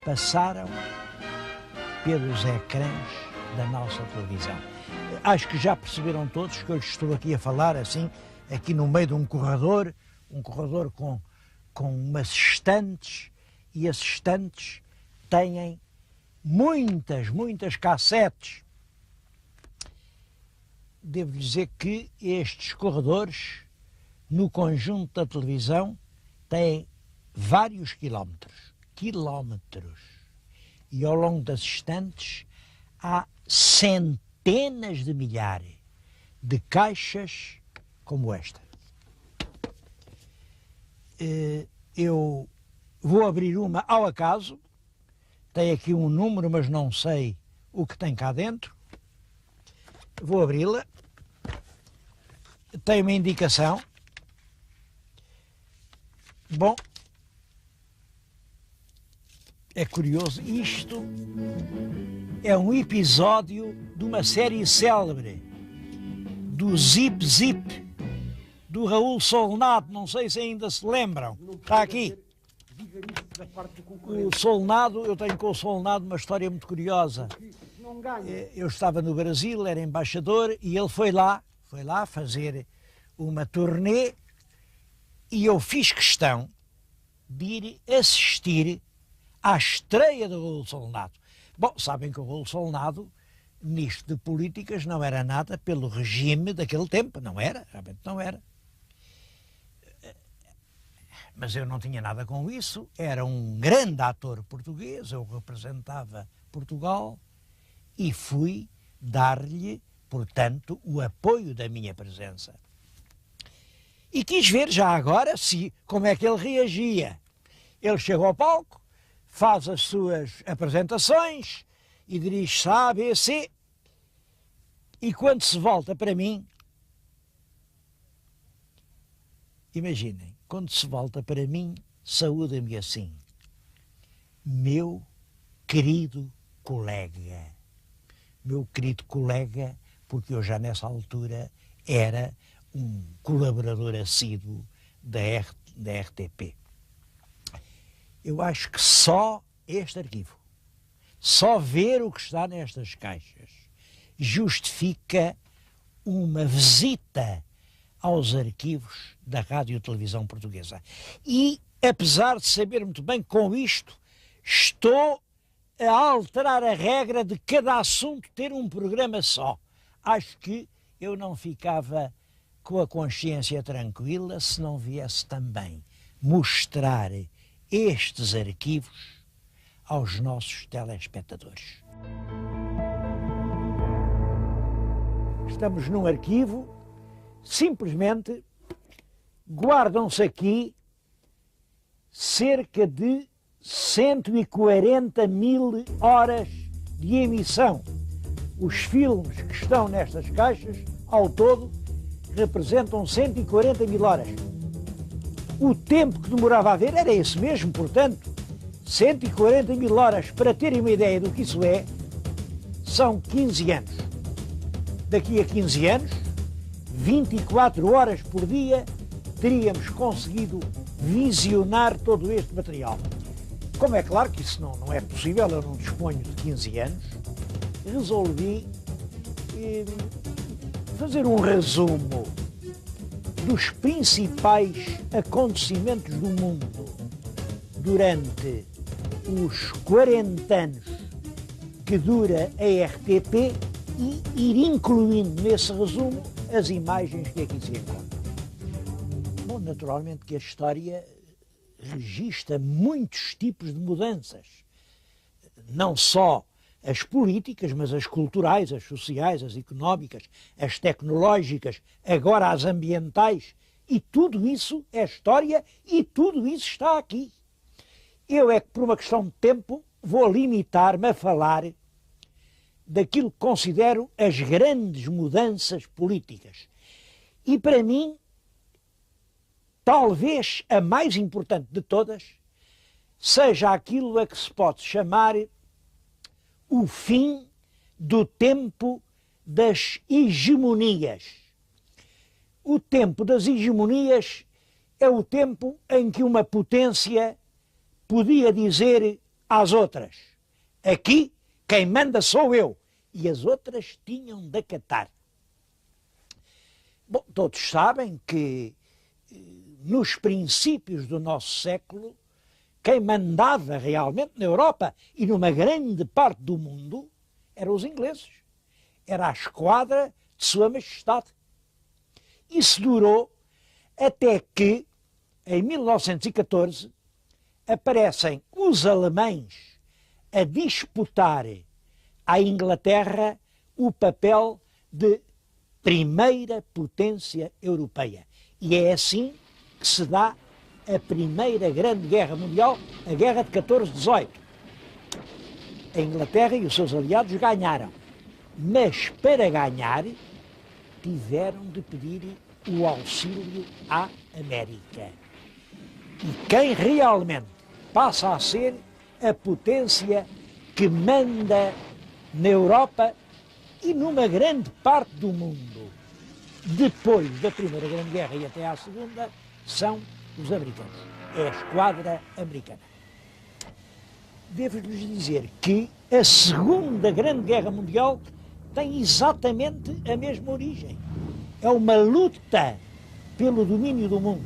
passaram pelos ecrãs da nossa televisão. Acho que já perceberam todos que eu estou aqui a falar assim, aqui no meio de um corredor com umas estantes, e as estantes têm muitas cassetes. Devo dizer que estes corredores, no conjunto da televisão, têm vários quilómetros. E ao longo das estantes há centenas de milhares de caixas como esta. Eu vou abrir uma ao acaso. Tem aqui um número, mas não sei o que tem cá dentro. Vou abri-la. Tem uma indicação. Bom, é curioso. Isto é um episódio de uma série célebre do Zip Zip, do Raul Solnado. Não sei se ainda se lembram. Está aqui. O Solnado, eu tenho com o Solnado uma história muito curiosa. Eu estava no Brasil, era embaixador, e ele foi lá fazer uma turnê, e eu fiz questão de ir assistir à estreia do Raul Solnado. Bom, sabem que o Raul Solnado, nisto de políticas, não era nada pelo regime daquele tempo, não era, realmente não era. Mas eu não tinha nada com isso, era um grande ator português, eu representava Portugal e fui dar-lhe, portanto, o apoio da minha presença. E quis ver já agora como é que ele reagia. Ele chega ao palco, faz as suas apresentações e dirige-se a A, B, C, e quando se volta para mim, imaginem, quando se volta para mim, saúda-me assim: meu querido colega. Meu querido colega, porque eu já nessa altura era um colaborador assíduo da RTP. Eu acho que só este arquivo, só ver o que está nestas caixas, justifica uma visita aos arquivos da Rádio e Televisão Portuguesa. E, apesar de saber muito bem com isto, estou a alterar a regra de cada assunto ter um programa só. Acho que eu não ficava com a consciência tranquila se não viesse também mostrar estes arquivos aos nossos telespectadores. Estamos num arquivo. Simplesmente guardam-se aqui cerca de 140 mil horas de emissão. Os filmes que estão nestas caixas, ao todo, representam 140 mil horas. O tempo que demorava a ver era esse mesmo, portanto, 140 mil horas. Para terem uma ideia do que isso é, são 15 anos. Daqui a 15 anos, 24 horas por dia, teríamos conseguido visionar todo este material. Como é claro que isso não é possível, eu não disponho de 15 anos, resolvi fazer um resumo dos principais acontecimentos do mundo durante os 40 anos que dura a RTP e ir incluindo nesse resumo as imagens que aqui se encontram. Bom, naturalmente que a história registra muitos tipos de mudanças, não só as políticas, mas as culturais, as sociais, as económicas, as tecnológicas, agora as ambientais, e tudo isso é história e tudo isso está aqui. Eu é que, por uma questão de tempo, vou limitar-me a falar daquilo que considero as grandes mudanças políticas. E para mim, talvez a mais importante de todas seja aquilo a que se pode chamar o fim do tempo das hegemonias. O tempo das hegemonias é o tempo em que uma potência podia dizer às outras: aqui quem manda sou eu. E as outras tinham de acatar. Bom, todos sabem que nos princípios do nosso século, quem mandava realmente na Europa e numa grande parte do mundo eram os ingleses. Era a esquadra de Sua Majestade. Isso durou até que, em 1914, aparecem os alemães a disputar à Inglaterra o papel de primeira potência europeia. E é assim que se dá a Primeira Grande Guerra Mundial, a Guerra de 14-18. A Inglaterra e os seus aliados ganharam. Mas para ganhar, tiveram de pedir o auxílio à América. E quem realmente passa a ser a potência que manda na Europa e numa grande parte do mundo, depois da Primeira Grande Guerra e até à Segunda, são os americanos. É a esquadra americana. Devo-lhes dizer que a Segunda Grande Guerra Mundial tem exatamente a mesma origem. É uma luta pelo domínio do mundo.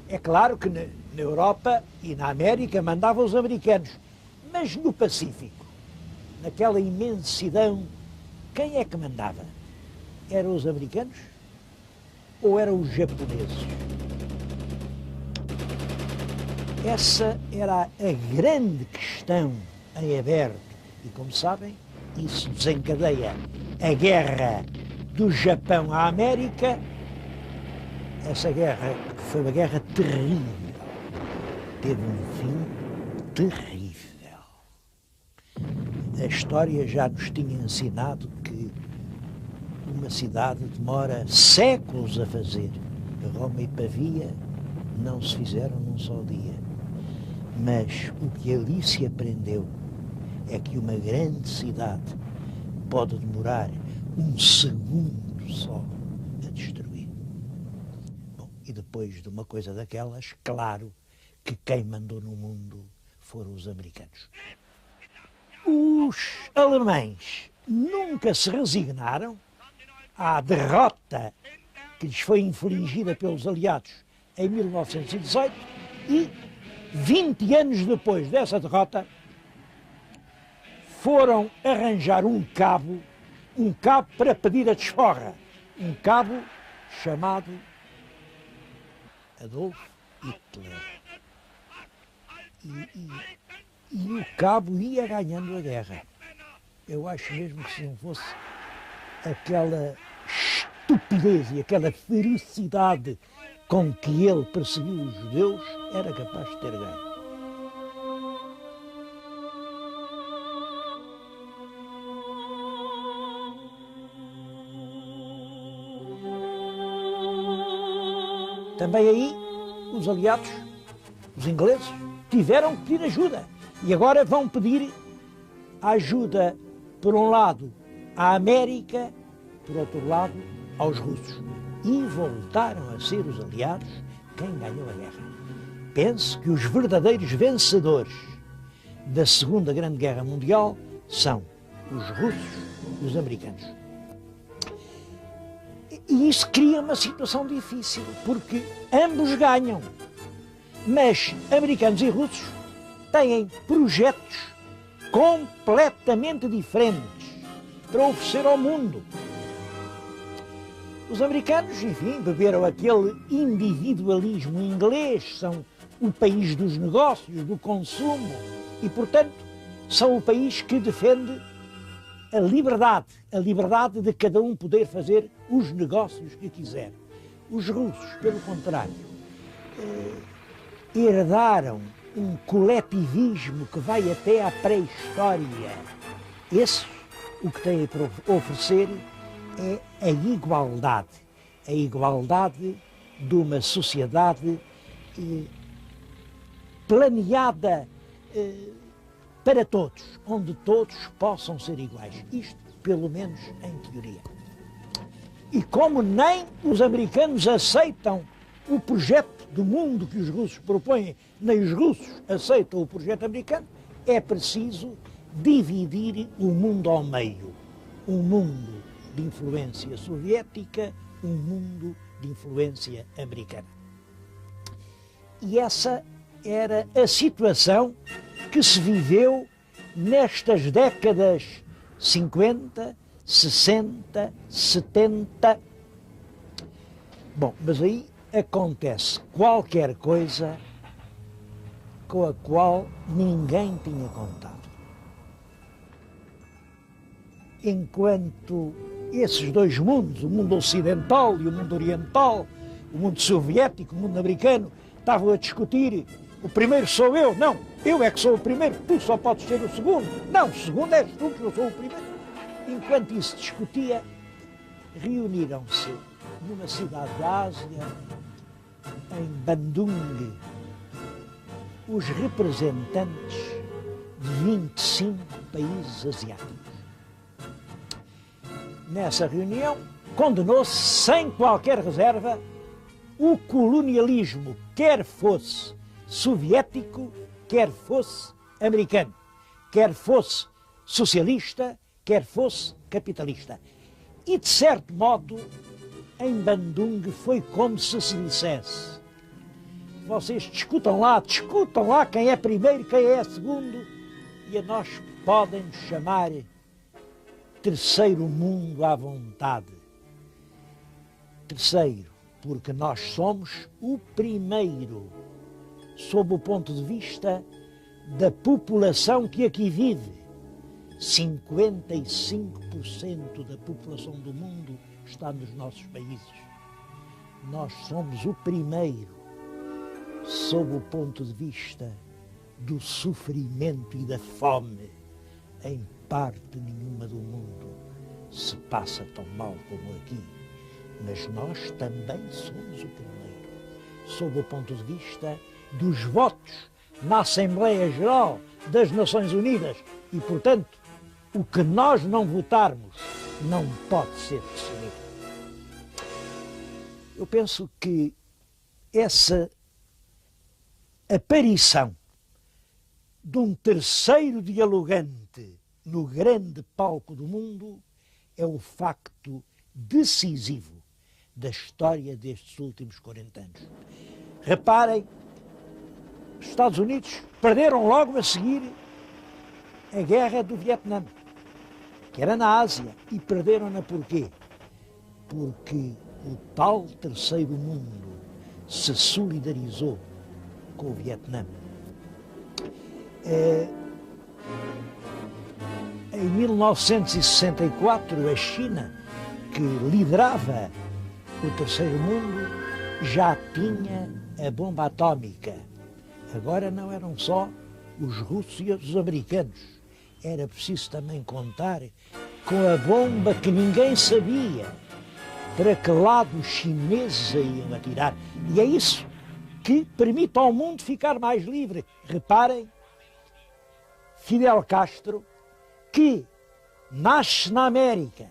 É claro que na Europa e na América mandavam os americanos, mas no Pacífico, naquela imensidão, quem é que mandava? Eram os americanos ou eram os japoneses? Essa era a grande questão em aberto. E como sabem, isso desencadeia a guerra do Japão à América. Essa guerra foi uma guerra terrível. Teve um fim terrível. A história já nos tinha ensinado que uma cidade demora séculos a fazer. Roma e Pavia não se fizeram num só dia. Mas o que ali se aprendeu é que uma grande cidade pode demorar um segundo só a destruir. Bom, e depois de uma coisa daquelas, claro que quem mandou no mundo foram os americanos. Os alemães nunca se resignaram à derrota que lhes foi infligida pelos aliados em 1918 e, 20 anos depois dessa derrota, foram arranjar um cabo para pedir a desforra. Um cabo chamado Adolf Hitler. E o cabo ia ganhando a guerra. Eu acho mesmo que se não fosse aquela estupidez e aquela ferocidade com que ele perseguiu os judeus, era capaz de ter ganho. Também aí, os aliados, os ingleses, tiveram que pedir ajuda. E agora vão pedir ajuda, por um lado, à América, por outro lado, aos russos. E voltaram a ser os aliados quem ganhou a guerra. Pense que os verdadeiros vencedores da Segunda Grande Guerra Mundial são os russos e os americanos. E isso cria uma situação difícil, porque ambos ganham. Mas americanos e russos têm projetos completamente diferentes para oferecer ao mundo. Os americanos, enfim, beberam aquele individualismo inglês, são o país dos negócios, do consumo, e, portanto, são o país que defende a liberdade de cada um poder fazer os negócios que quiser. Os russos, pelo contrário, herdaram um coletivismo que vai até à pré-história. Esses, o que têm a oferecer é a igualdade de uma sociedade planeada para todos, onde todos possam ser iguais. Isto, pelo menos, em teoria. E como nem os americanos aceitam o projeto do mundo que os russos propõem, nem os russos aceitam o projeto americano, é preciso dividir o mundo ao meio. Um mundo de influência soviética, um mundo de influência americana. E essa era a situação que se viveu nestas décadas 50, 60, 70. Bom, mas aí acontece qualquer coisa com a qual ninguém tinha contado. Enquanto esses dois mundos, o mundo ocidental e o mundo oriental, o mundo soviético, o mundo americano, estavam a discutir: o primeiro sou eu, não, eu é que sou o primeiro, tu só podes ser o segundo, não, o segundo és tu que eu sou o primeiro. Enquanto isso discutia, reuniram-se numa cidade da Ásia, em Bandung, os representantes de 25 países asiáticos. Nessa reunião, condenou-se sem qualquer reserva o colonialismo, quer fosse soviético, quer fosse americano, quer fosse socialista, quer fosse capitalista. E, de certo modo, em Bandung foi como se dissesse: vocês discutam lá quem é primeiro, quem é segundo, e a nós podem nos chamar terceiro mundo à vontade. Terceiro, porque nós somos o primeiro, sob o ponto de vista da população que aqui vive. 55% da população do mundo está nos nossos países. Nós somos o primeiro, sob o ponto de vista do sofrimento e da fome. Em parte nenhuma do mundo se passa tão mal como aqui, mas nós também somos o primeiro, sob o ponto de vista dos votos na Assembleia Geral das Nações Unidas, e, portanto, o que nós não votarmos não pode ser decidido. Eu penso que essa aparição de um terceiro dialogante no grande palco do mundo é o facto decisivo da história destes últimos 40 anos. Reparem, os Estados Unidos perderam logo a seguir a guerra do Vietnã, que era na Ásia, e perderam-na porquê? Porque o tal terceiro mundo se solidarizou com o Vietnã. Em 1964, a China, que liderava o terceiro mundo, já tinha a bomba atómica. Agora não eram só os russos e os americanos. Era preciso também contar com a bomba que ninguém sabia para que lado os chineses a iam atirar. E é isso que permite ao mundo ficar mais livre. Reparem, Fidel Castro, que nasce na América,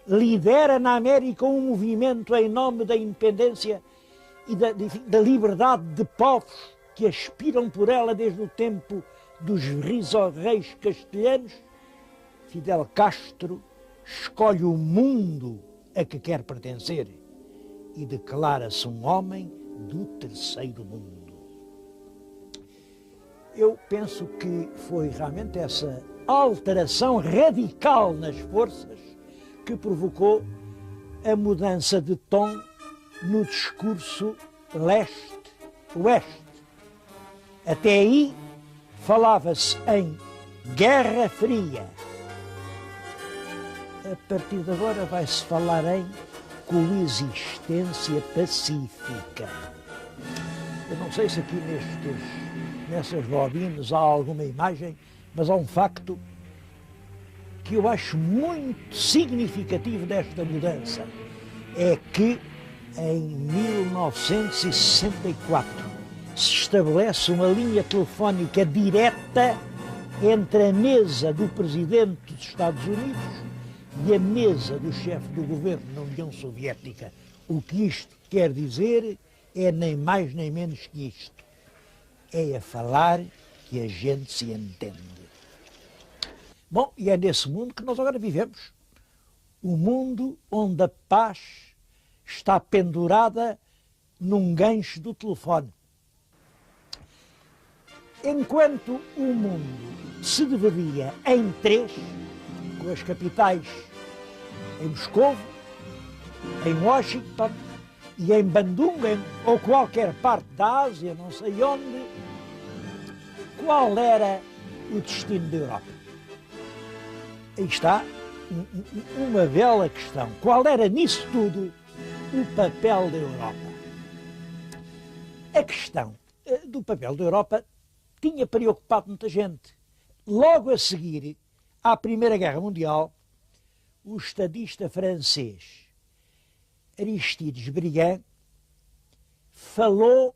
lidera na América um movimento em nome da independência e da liberdade de povos que aspiram por ela desde o tempo dos reis castelhanos. Fidel Castro escolhe o mundo a que quer pertencer e declara-se um homem do terceiro mundo. Eu penso que foi realmente essa alteração radical nas forças que provocou a mudança de tom no discurso leste-oeste. Até aí falava-se em Guerra Fria. A partir de agora vai-se falar em coexistência pacífica. Eu não sei se aqui nessas bobinas há alguma imagem, mas há um facto que eu acho muito significativo desta mudança. É que em 1964 se estabelece uma linha telefónica direta entre a mesa do presidente dos Estados Unidos e a mesa do chefe do governo na União Soviética. O que isto quer dizer é nem mais nem menos que isto. É a falar que a gente se entende. Bom, e é nesse mundo que nós agora vivemos. O mundo onde a paz está pendurada num gancho do telefone. Enquanto o mundo se dividia em três, com as capitais em Moscou, em Washington e em Bandung, ou qualquer parte da Ásia, não sei onde, qual era o destino da Europa? Aí está uma bela questão. Qual era nisso tudo o papel da Europa? A questão do papel da Europa tinha preocupado muita gente. Logo a seguir à Primeira Guerra Mundial, o estadista francês Aristides Briand falou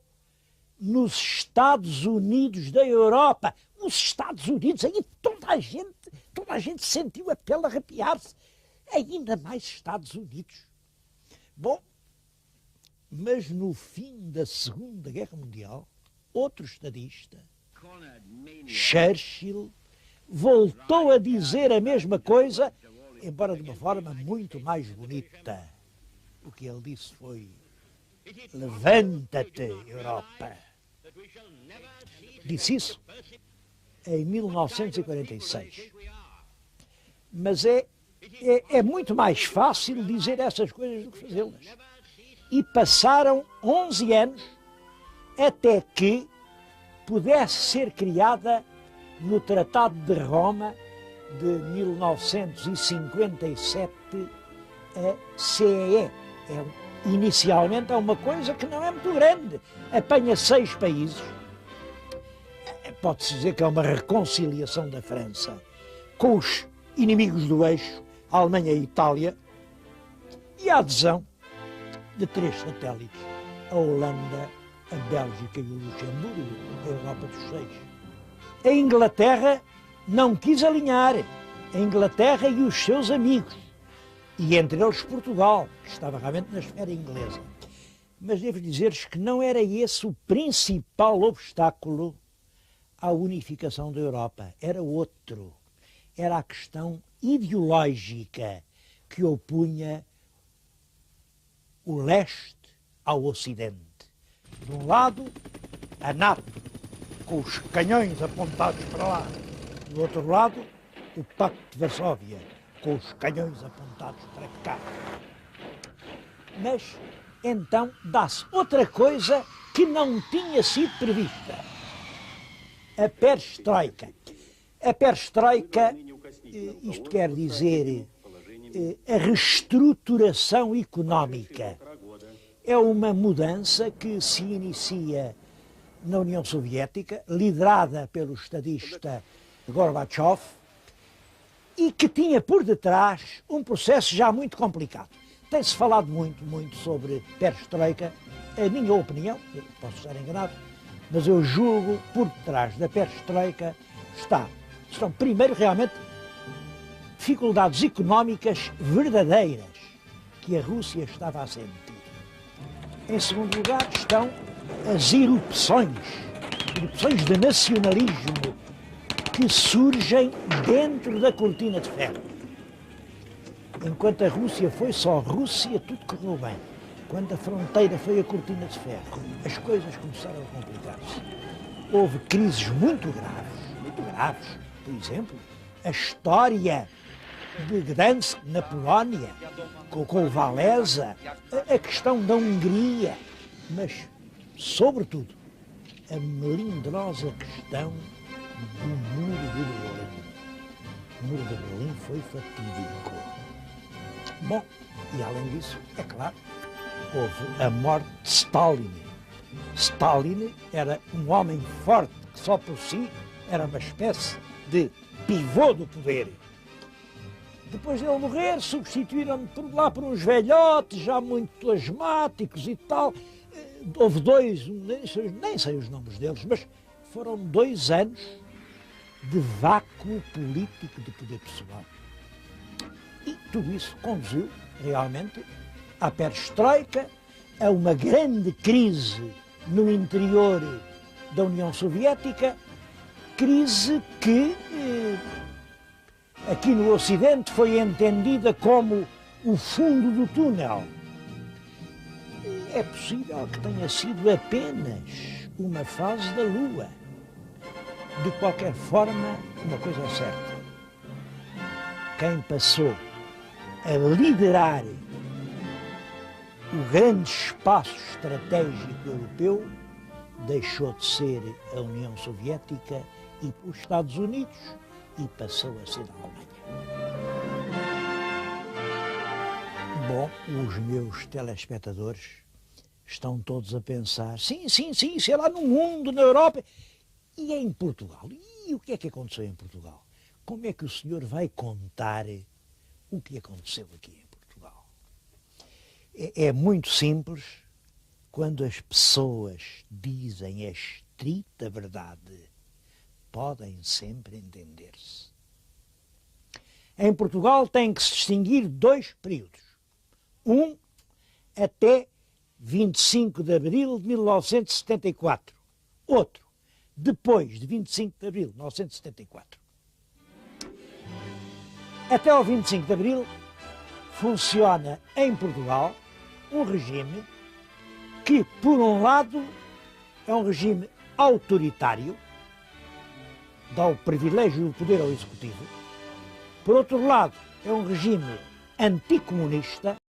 nos Estados Unidos da Europa. Os Estados Unidos, aí toda a gente sentiu a pele arrepiar-se. Ainda mais Estados Unidos. Bom, mas no fim da Segunda Guerra Mundial, outro estadista, Churchill, voltou a dizer a mesma coisa, embora de uma forma muito mais bonita. O que ele disse foi: levanta-te, Europa. Disse isso em 1946. Mas é muito mais fácil dizer essas coisas do que fazê-las. E passaram 11 anos até que pudesse ser criada no Tratado de Roma de 1957 a CEE. Inicialmente é uma coisa que não é muito grande, apanha 6 países. Pode-se dizer que é uma reconciliação da França com os inimigos do eixo, a Alemanha e a Itália, e a adesão de 3 satélites, a Holanda, a Bélgica e o Luxemburgo, a Europa dos 6. A Inglaterra não quis alinhar, a Inglaterra e os seus amigos, e entre eles Portugal, que estava realmente na esfera inglesa. Mas devo dizer-lhes que não era esse o principal obstáculo à unificação da Europa. Era outro. Era a questão ideológica que opunha o leste ao ocidente. De um lado, a NATO, com os canhões apontados para lá. Do outro lado, o Pacto de Varsóvia, com os canhões apontados para cá. Mas, então, dá-se outra coisa que não tinha sido prevista. A perestroika. A perestroika, isto quer dizer a reestruturação económica. É uma mudança que se inicia na União Soviética, liderada pelo estadista Gorbachev, e que tinha por detrás um processo já muito complicado. Tem-se falado muito sobre perestroika. A minha opinião, eu posso estar enganado, mas eu julgo por detrás da perestroika estão primeiro realmente dificuldades económicas verdadeiras que a Rússia estava a sentir. Em segundo lugar estão as erupções de nacionalismo que surgem dentro da cortina de ferro. Enquanto a Rússia foi só Rússia, tudo correu bem. Quando a fronteira foi a cortina de ferro, as coisas começaram a complicar-se. Houve crises muito graves. Por exemplo, a história de Gdansk, na Polónia, com o Walesa, a questão da Hungria, mas, sobretudo, a melindrosa questão do Muro de Berlim. O Muro de Berlim foi fatídico. Bom, e além disso, é claro, houve a morte de Stalin. Stalin era um homem forte que só por si era uma espécie de pivô do poder. Depois dele morrer, substituíram-no por uns velhotes, já muito asmáticos e tal. Houve 2, nem sei os nomes deles, mas foram 2 anos de vácuo político de poder pessoal. E tudo isso conduziu realmente à perestroika a uma grande crise no interior da União Soviética, crise que aqui no Ocidente foi entendida como o fundo do túnel. É possível que tenha sido apenas uma fase da Lua. De qualquer forma, uma coisa é certa. Quem passou a liderar o grande espaço estratégico europeu deixou de ser a União Soviética e os Estados Unidos e passou a ser a Alemanha. Bom, os meus telespectadores estão todos a pensar, sim, isso é lá no mundo, na Europa, e é em Portugal. E o que é que aconteceu em Portugal? Como é que o senhor vai contar o que aconteceu aqui em Portugal? É muito simples. Quando as pessoas dizem a estrita verdade, podem sempre entender-se. Em Portugal tem que se distinguir dois períodos. Um até 25 de abril de 1974. Outro, depois de 25 de abril de 1974. Até ao 25 de abril funciona em Portugal um regime que, por um lado, é um regime autoritário, dá o privilégio do poder ao Executivo. Por outro lado, é um regime anticomunista